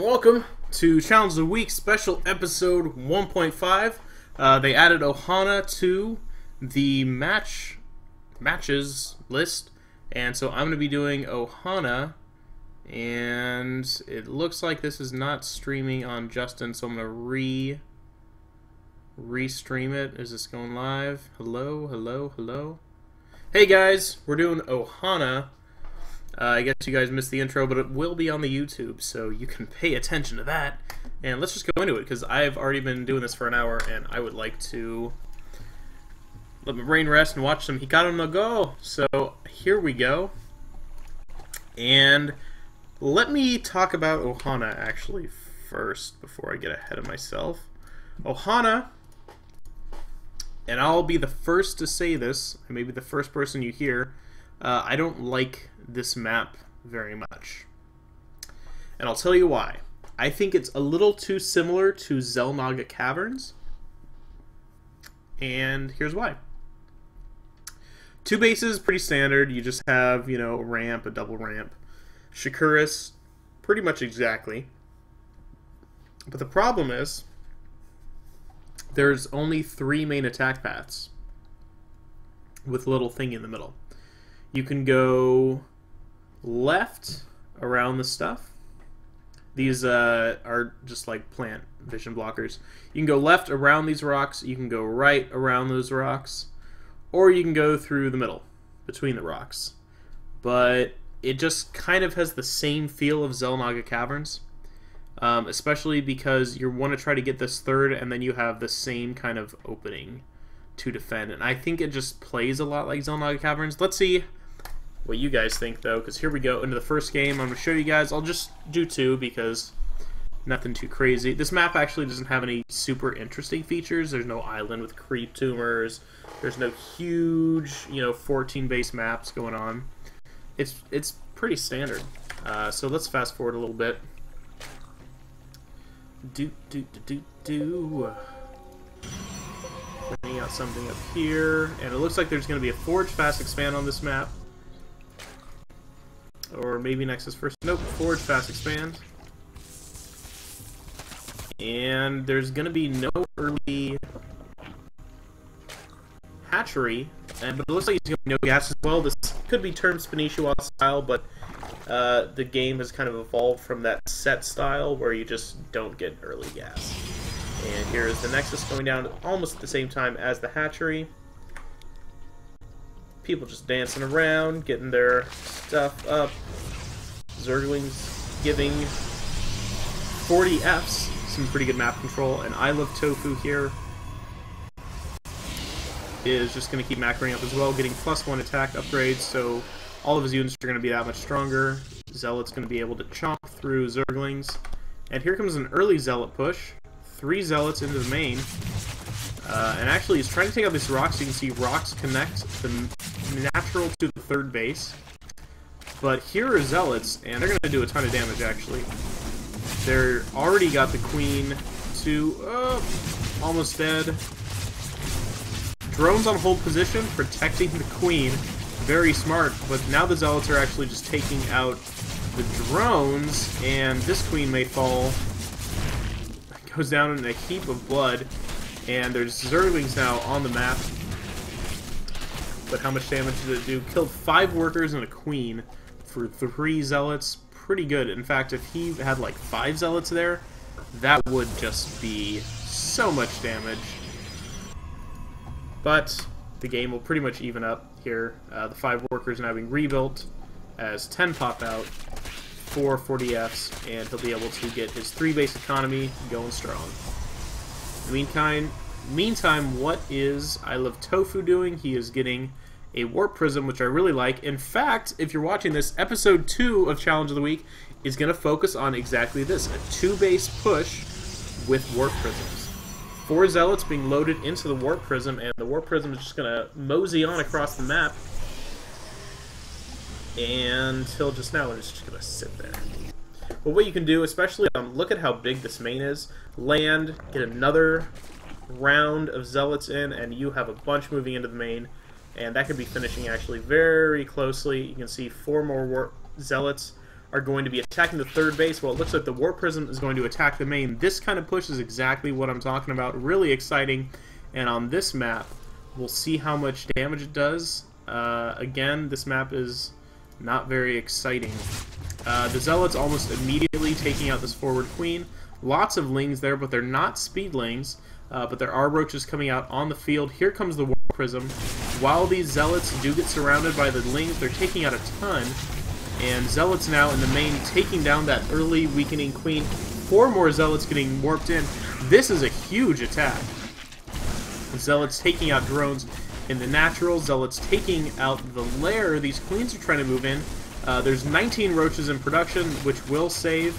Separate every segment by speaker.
Speaker 1: welcome to Challenge of the Week special episode 1.5. They added Ohana to the matches list, and so I'm going to be doing Ohana, and it looks like this is not streaming on Justin, so I'm going to re-stream it. Is this going live? Hello, hello, hello. Hey guys, we're doing Ohana. I guess you guys missed the intro, but it will be on the YouTube, so you can pay attention to that. And let's just go into it, because I've already been doing this for an hour, and I would like to let my brain rest and watch some Hikaru no Go. So here we go. And let me talk about Ohana, actually, first, before I get ahead of myself. Ohana, and I'll be the first to say this, and maybe the first person you hear, I don't like this map very much. And I'll tell you why. I think it's a little too similar to Xel'Naga Caverns. And here's why. Two bases, pretty standard. You just have, a ramp, a double ramp. Shakuras, pretty much exactly. But the problem is, there's only 3 main attack paths with a little thing in the middle. You can go left around the stuff. These are just like plant vision blockers. You can go left around these rocks, you can go right around those rocks, or you can go through the middle, between the rocks. But it just kind of has the same feel of Xel'Naga Caverns, especially because you want to try to get this third, and then you have the same kind of opening to defend. And I think it just plays a lot like Xel'Naga Caverns. Let's see what you guys think, though, because here we go into the first game. I'm going to show you guys. I'll just do 2 because nothing too crazy. This map actually doesn't have any super interesting features. There's no island with creep tumors. There's no huge, 14 base maps going on. It's pretty standard. So let's fast forward a little bit. Bringing out something up here, and it looks like there's going to be a Forge Fast Expand on this map. Or maybe Nexus first. Nope, Forge Fast Expand. And there's going to be no early hatchery, but it looks like there's going to be no gas as well. This could be termed Spinichiwa style, but the game has kind of evolved from that set style where you just don't get early gas. And here is the Nexus going down almost at the same time as the hatchery. People just dancing around, getting their stuff up. Zerglings giving 40 Fs, some pretty good map control, and I Love Tofu here is just going to keep macroing up as well, getting +1 attack upgrades, so all of his units are going to be that much stronger. Zealot's going to be able to chomp through Zerglings. And here comes an early Zealot push. 3 Zealots into the main. And actually, he's trying to take out these rocks. You can see rocks connect the natural to the third base. But here are Zealots, and they're going to do a ton of damage, actually. They're already got the Queen to... almost dead. Drones on hold position, protecting the Queen. Very smart, but now the Zealots are actually just taking out the drones, and this Queen may fall. Goes down in a heap of blood, and there's Zerglings now on the map. But how much damage did it do? Killed 5 workers and a Queen for 3 Zealots. Pretty good. In fact, if he had like 5 Zealots there, that would just be so much damage. But the game will pretty much even up here. The 5 workers now being rebuilt as 10 pop out, 4 40 Fs, and he'll be able to get his 3 base economy going strong. In the meantime, what is I Love Tofu doing? He is getting a Warp Prism, which I really like. In fact, if you're watching this, episode 2 of Challenge of the Week is going to focus on exactly this, a 2-base push with Warp Prisms. 4 Zealots being loaded into the Warp Prism, and the Warp Prism is just going to mosey on across the map until just now it's just going to sit there. But what you can do, especially, look at how big this main is, land, get another round of Zealots in, and you have a bunch moving into the main, and that could be finishing actually very closely. You can see 4 more Zealots are going to be attacking the third base. Well, it looks like the Warp Prism is going to attack the main. This kind of push is exactly what I'm talking about. Really exciting. And on this map, we'll see how much damage it does. Again, this map is not very exciting. The Zealots almost immediately taking out this forward queen. Lots of lings there, but they're not speed lings. But there are roaches coming out on the field. Here comes the Warp Prism. While these Zealots do get surrounded by the lings, they're taking out a ton. And Zealots now in the main taking down that early weakening queen. 4 more Zealots getting warped in. This is a huge attack. Zealots taking out drones in the natural. Zealots taking out the lair. These queens are trying to move in. There's 19 roaches in production, which will save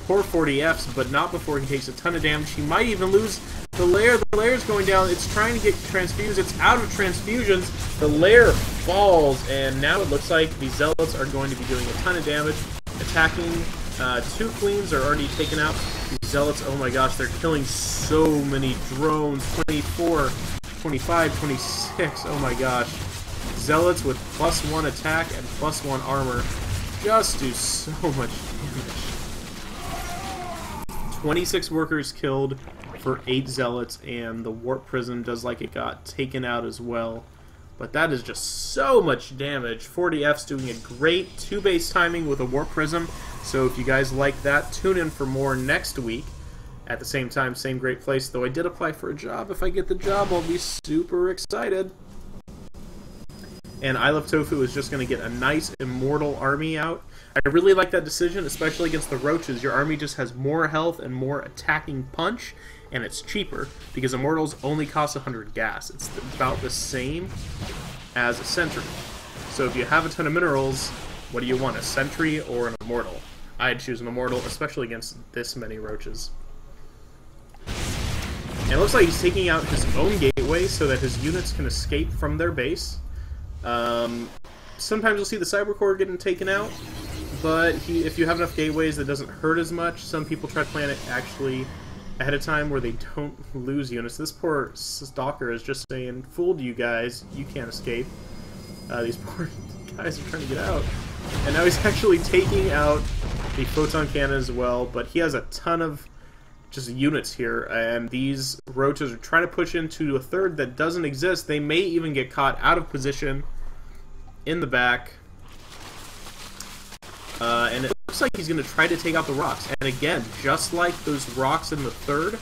Speaker 1: poor 40Fs, but not before he takes a ton of damage. He might even lose the lair. The lair's going down. It's trying to get transfused. It's out of transfusions. The lair falls, and now it looks like the Zealots are going to be doing a ton of damage. Attacking. 2 queens are already taken out. These Zealots, oh my gosh, they're killing so many drones. 24, 25, 26. Oh my gosh. Zealots with +1 attack and +1 armor just do so much damage. 26 workers killed for 8 Zealots, and the Warp Prism does like it got taken out as well. But that is just so much damage. 40F's doing a great 2-base timing with a Warp Prism. So if you guys like that, tune in for more next week. At the same time, same great place. Though I did apply for a job. If I get the job, I'll be super excited. And I Love Tofu is just going to get a nice Immortal army out. I really like that decision, especially against the roaches. Your army just has more health and more attacking punch, and it's cheaper, because Immortals only cost 100 gas. It's about the same as a Sentry. So if you have a ton of minerals, what do you want, a Sentry or an Immortal? I'd choose an Immortal, especially against this many roaches. And it looks like he's taking out his own gateway so that his units can escape from their base. Sometimes you'll see the Cyber Core getting taken out, but if you have enough gateways, that doesn't hurt as much. Some people try to plan it actually ahead of time where they don't lose units. This poor Stalker is just saying, "Fooled you guys, you can't escape." These poor guys are trying to get out. And now he's actually taking out the Photon Cannon as well, but he has a ton of just units here, and these roaches are trying to push into a third that doesn't exist. They may even get caught out of position in the back. And it looks like he's going to try to take out the rocks. And again, just like those rocks in the third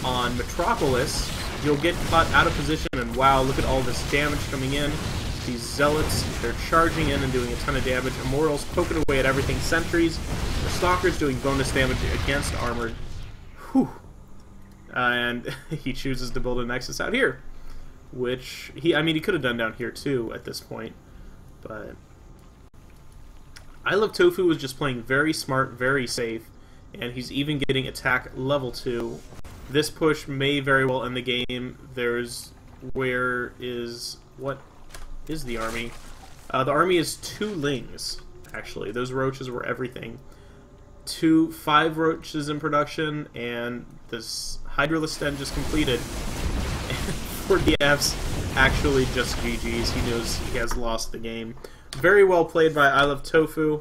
Speaker 1: on Metropolis, you'll get caught out of position, and wow, look at all this damage coming in. These Zealots, they're charging in and doing a ton of damage. Immortals poking away at everything. Sentries, the Stalkers doing bonus damage against armored. Whew. And he chooses to build a Nexus out here, which he could have done down here too at this point, but I Love Tofu was just playing very smart, very safe, and he's even getting attack level 2. This push may very well end the game. What is the army? The army is 2 lings, actually. Those roaches were everything. 5 roaches in production, and this Hydralisk Den just completed. 40F's actually just GG's. He knows he has lost the game. Very well played by I Love Tofu.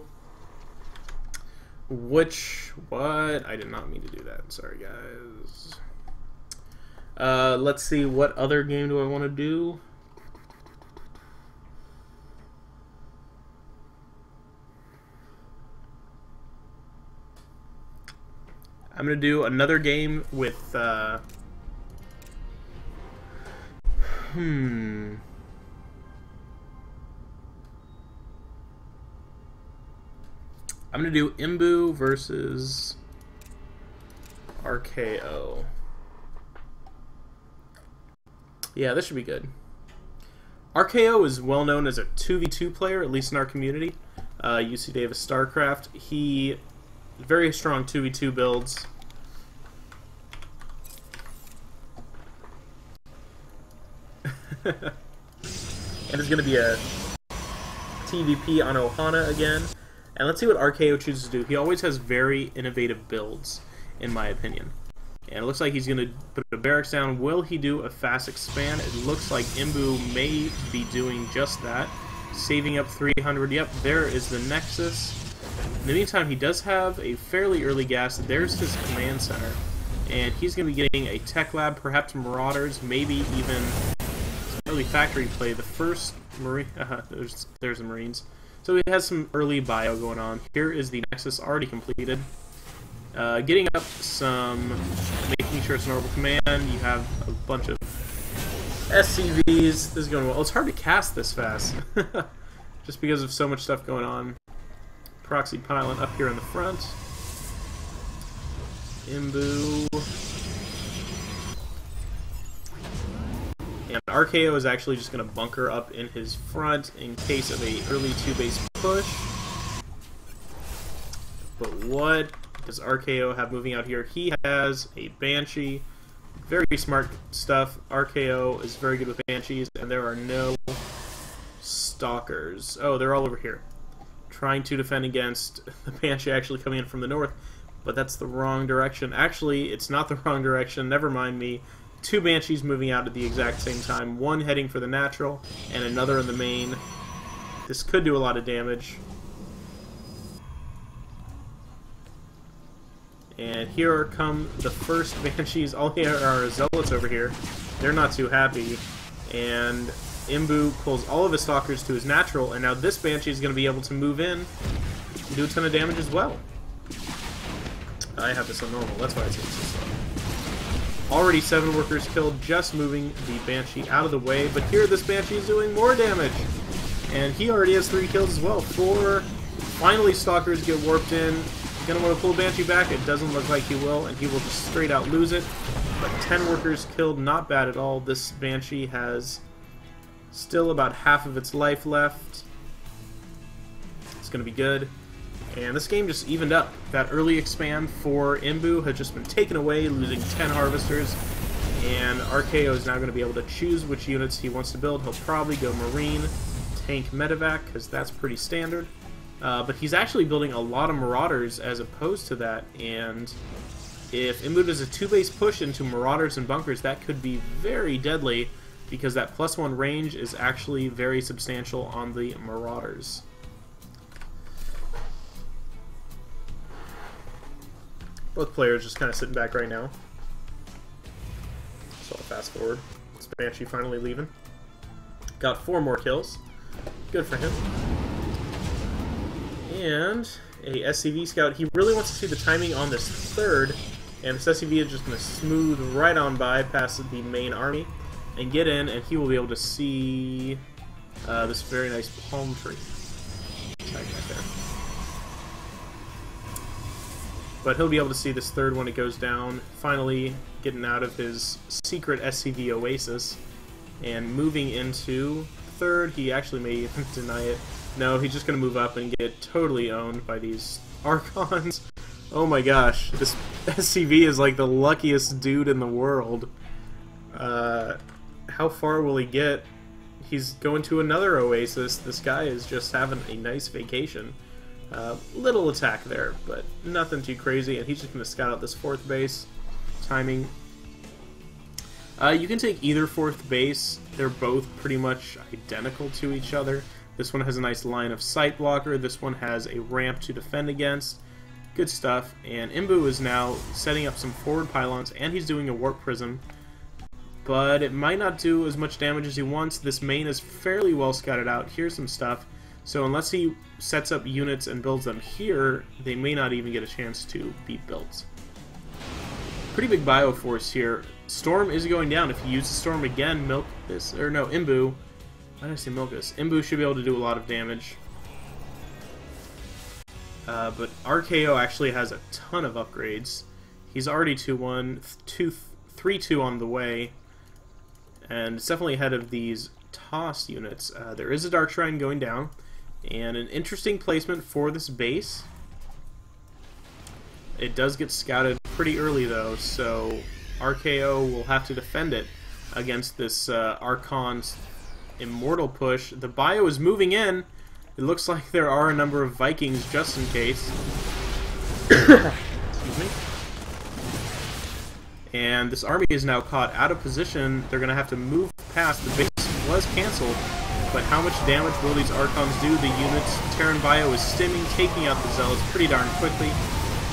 Speaker 1: I did not mean to do that. Sorry, guys. Let's see, what other game do I want to do? I'm going to do another game with, I'm going to do Imbu versus RKO. Yeah, this should be good. RKO is well known as a 2v2 player, at least in our community. UC Davis StarCraft. He very strong 2v2 builds. And it's going to be a TVP on Ohana again. And let's see what RKO chooses to do. He always has very innovative builds, in my opinion. And it looks like he's going to put a barracks down. Will he do a fast expand? It looks like Imbu may be doing just that. Saving up 300. Yep, there is the Nexus. In the meantime, he does have a fairly early gas. There's his command center. And he's going to be getting a tech lab, perhaps Marauders, maybe even early factory play. The first Marine... there's the Marines. So he has some early bio going on. Here is the Nexus already completed. Getting up some... making sure it's an orbital command. You have a bunch of SCVs. This is going well. It's hard to cast this fast. Just because of so much stuff going on. Proxy pylon up here in the front. Imbu. And RKO is actually just going to bunker up in his front in case of a early 2-base push. But what does RKO have moving out here? He has a Banshee. Very smart stuff. RKO is very good with Banshees, and there are no Stalkers. Oh, they're all over here. Trying to defend against the Banshee actually coming in from the north. But that's the wrong direction. Actually, it's not the wrong direction. Never mind me. 2 Banshees moving out at the exact same time. One heading for the natural, and another in the main. This could do a lot of damage. And here come the first Banshees. All here are Zealots over here. They're not too happy. And Imbu pulls all of his Stalkers to his natural, and now this Banshee is going to be able to move in and do a ton of damage as well. I have this on normal, that's why it's so slow. Already 7 workers killed, just moving the Banshee out of the way, but here this Banshee is doing more damage. And he already has 3 kills as well. 4. Finally Stalkers get warped in. Gonna want to pull Banshee back. It doesn't look like he will, and he will just straight out lose it. But 10 workers killed, not bad at all. This Banshee has still about half of its life left. It's gonna be good. And this game just evened up. That early expand for Imbu had just been taken away, losing 10 harvesters. And RKO is now going to be able to choose which units he wants to build. He'll probably go Marine, Tank, Medevac, because that's pretty standard. But he's actually building a lot of Marauders as opposed to that. And if Imbu does a 2-base push into Marauders and Bunkers, that could be very deadly, because that +1 range is actually very substantial on the Marauders. Both players just kind of sitting back right now. So I'll fast forward. It's Banshee finally leaving. Got 4 more kills. Good for him. And a SCV scout. He really wants to see the timing on this 3rd. And this SCV is just going to smooth right on by past the main army and get in, and he will be able to see this very nice palm tree. Right there. But he'll be able to see this 3rd when it goes down, finally getting out of his secret SCV oasis and moving into 3rd. He actually may even deny it. No, he's just going to move up and get totally owned by these Archons. Oh my gosh, this SCV is like the luckiest dude in the world. How far will he get? He's going to another oasis. This guy is just having a nice vacation. Little attack there, but nothing too crazy, and he's just going to scout out this 4th base. Timing. You can take either 4th base. They're both pretty much identical to each other. This one has a nice line of sight blocker. This one has a ramp to defend against. Good stuff. And Imbu is now setting up some forward pylons, and he's doing a warp prism. But it might not do as much damage as he wants. This main is fairly well scouted out. Here's some stuff. So unless he sets up units and builds them here, they may not even get a chance to be built. Pretty big bioforce here. Storm is going down. If you use the Storm again, milk this, or no, Imbu. Why did I say milk this? Imbu should be able to do a lot of damage. But RKO actually has a ton of upgrades. He's already 2-1, 3-2 on the way, and it's definitely ahead of these TOS units. There is a Dark Shrine going down, and an interesting placement for this base. It does get scouted pretty early though, so RKO will have to defend it against this Archon's Immortal push. The bio is moving in. It looks like there are a number of Vikings just in case. Excuse me. And this army is now caught out of position. They're going to have to move past. The base was canceled. But how much damage will these Archons do? The units, Terran Bio is stimming, taking out the Zealots pretty darn quickly.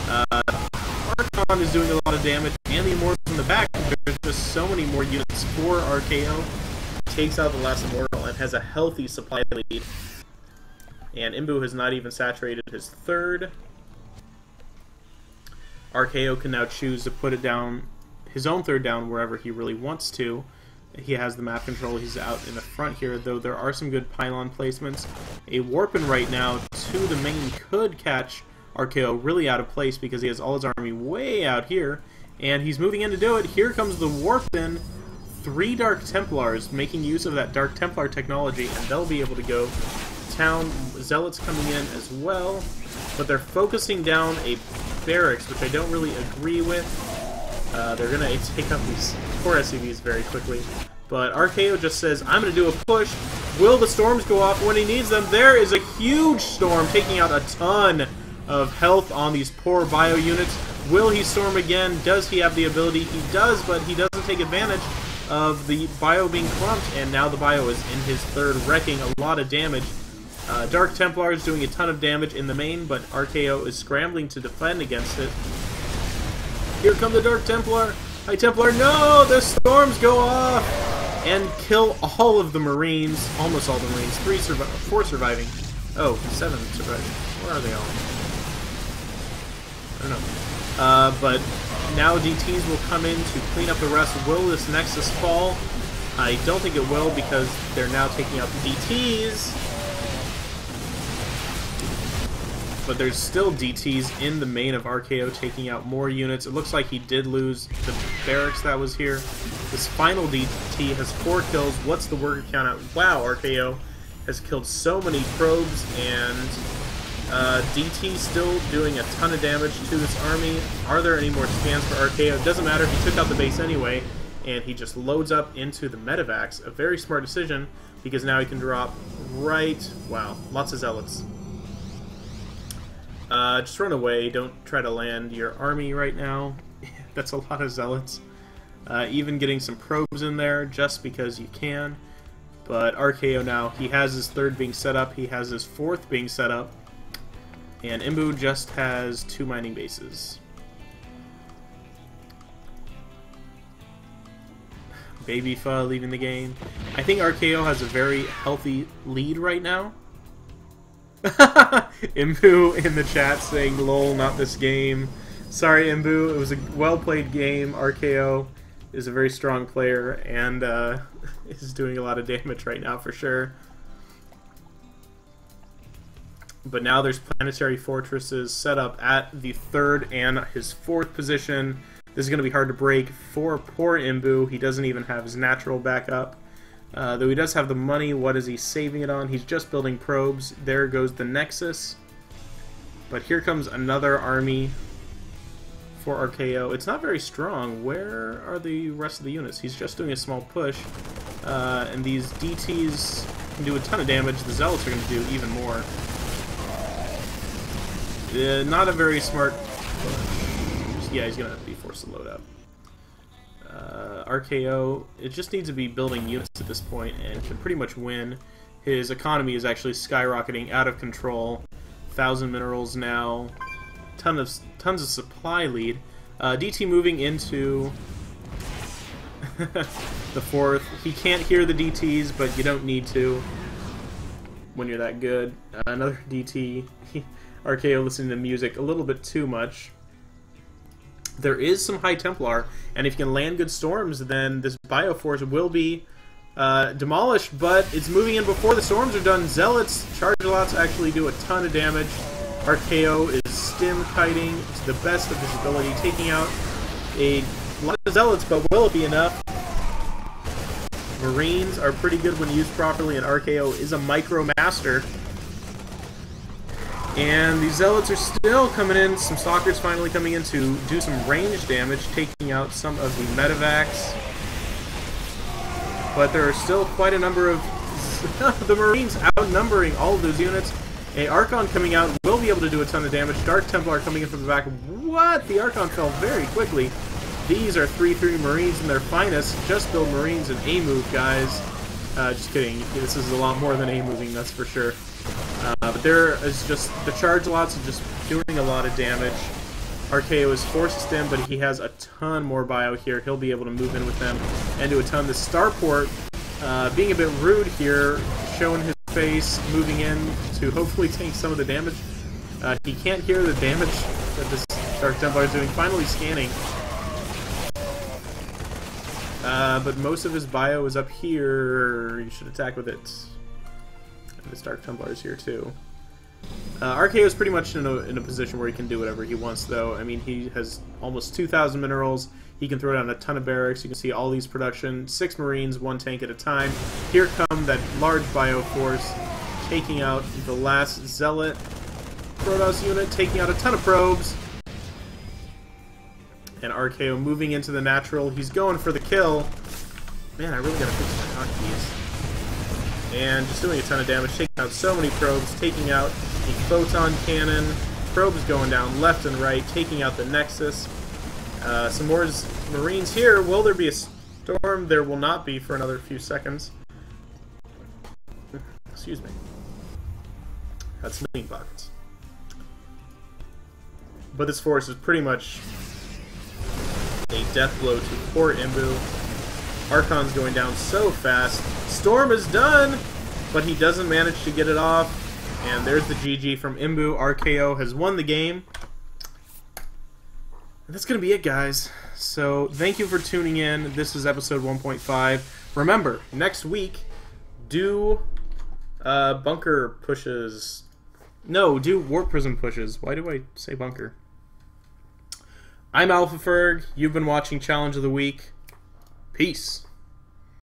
Speaker 1: Archon is doing a lot of damage, and the Immortals in the back. There's just so many more units for RKO. Takes out the last Immortal and has a healthy supply lead. And Imbu has not even saturated his third. RKO can now choose to put it down, his own third down wherever he really wants to. He has the map control, he's out in the front here, though there are some good pylon placements. A Warpin right now to the main could catch RKO really out of place because he has all his army way out here, and he's moving in to do it. Here comes the Warpin, 3 Dark Templars making use of that Dark Templar technology, and they'll be able to go to town. Zealots coming in as well, but they're focusing down a barracks, which I don't really agree with. They're going to take up these 4 SCVs very quickly. But RKO just says, I'm going to do a push. Will the storms go off when he needs them? There is a huge storm taking out a ton of health on these poor bio units. Will he storm again? Does he have the ability? He does, but he doesn't take advantage of the bio being clumped. And now the bio is in his third, wrecking a lot of damage. Dark Templar is doing a ton of damage in the main, but RKO is scrambling to defend against it. Here come the Dark Templar. High Templar, no! The storms go off and kill all of the Marines. Almost all the Marines. 4 surviving. Oh, 7 surviving. Where are they all? I don't know. But now DTs will come in to clean up the rest. Will this Nexus fall? I don't think it will because they're now taking out the DTs. But there's still DTs in the main of RKO taking out more units. It looks like he did lose the barracks that was here. This final DT has 4 kills. What's the worker count at? Wow, RKO has killed so many probes, and DT still doing a ton of damage to this army. Are there any more scans for RKO? It doesn't matter, he took out the base anyway, and he just loads up into the medevacs. A very smart decision, because now he can drop right... Wow, lots of Zealots. Just run away. Don't try to land your army right now. That's a lot of Zealots. Even getting some probes in there just because you can. But RKO now, he has his 3rd being set up. He has his 4th being set up. And Imbu just has 2 mining bases. Baby Pho leaving the game. I think RKO has a very healthy lead right now. Imbu in the chat saying, lol, not this game. Sorry, Imbu, it was a well-played game. RKO is a very strong player and is doing a lot of damage right now for sure. But now there's planetary fortresses set up at the 3rd and his 4th position. This is going to be hard to break for poor Imbu. He doesn't even have his natural backup. Though he does have the money, what is he saving it on? He's just building probes. There goes the Nexus. But here comes another army for RKO. It's not very strong. Where are the rest of the units? He's just doing a small push. And these DTs can do a ton of damage. The Zealots are going to do even more. Not a very smart push. Yeah, he's going to be forced to load up. RKO, it just needs to be building units at this point and can pretty much win. His economy is actually skyrocketing out of control. 1,000 minerals now. Tons of supply lead. DT moving into the 4th. He can't hear the DTs, but you don't need to when you're that good. Another DT. RKO listening to music a little bit too much. There is some High Templar, and if you can land good storms, then this Bioforce will be demolished, but it's moving in before the storms are done. Zealots, Charge-a-Lots actually do a ton of damage. RKO is stim kiting to the best of his ability, taking out a lot of Zealots, but will it be enough? Marines are pretty good when used properly, and RKO is a micro master. And the Zealots are still coming in. Some Stalkers finally coming in to do some range damage, taking out some of the medevacs. But there are still quite a number of the Marines outnumbering all of those units. A Archon coming out will be able to do a ton of damage. Dark Templar coming in from the back. What? The Archon fell very quickly. These are 3-3 Marines in their finest. Just build Marines in a move, guys. Just kidding. This is a lot more than A-moving, that's for sure. But there is just the charge lots are just doing a lot of damage. RKO is forced in, but he has a ton more bio here. He'll be able to move in with them and do a ton. The Starport being a bit rude here, showing his face, moving in to hopefully tank some of the damage. He can't hear the damage that this Dark Templar is doing. Finally scanning. But most of his bio is up here. You should attack with it. And this Dark Templar is here too. RKO is pretty much in a position where he can do whatever he wants, though. I mean, he has almost 2,000 minerals. He can throw down a ton of barracks. You can see all these production. 6 Marines, 1 tank at a time. Here come that large bio force, taking out the last Zealot Protoss unit, taking out a ton of probes. And RKO moving into the natural. He's going for the kill. Man, I really gotta fix my hotkeys. And just doing a ton of damage, taking out so many probes, taking out the photon cannon. Probes going down left and right, taking out the Nexus. Some more Marines here. Will there be a storm? There will not be for another few seconds. Excuse me. That's million buckets. But this force is pretty much a death blow to poor Imbu. Archon's going down so fast. Storm is done, but he doesn't manage to get it off. And there's the GG from Imbu. RKO has won the game. And that's going to be it, guys. So thank you for tuning in. This is episode 1.5. Remember, next week, do bunker pushes. No, do warp prism pushes. Why do I say bunker? I'm Alpha Ferg. You've been watching Challenge of the Week. Peace.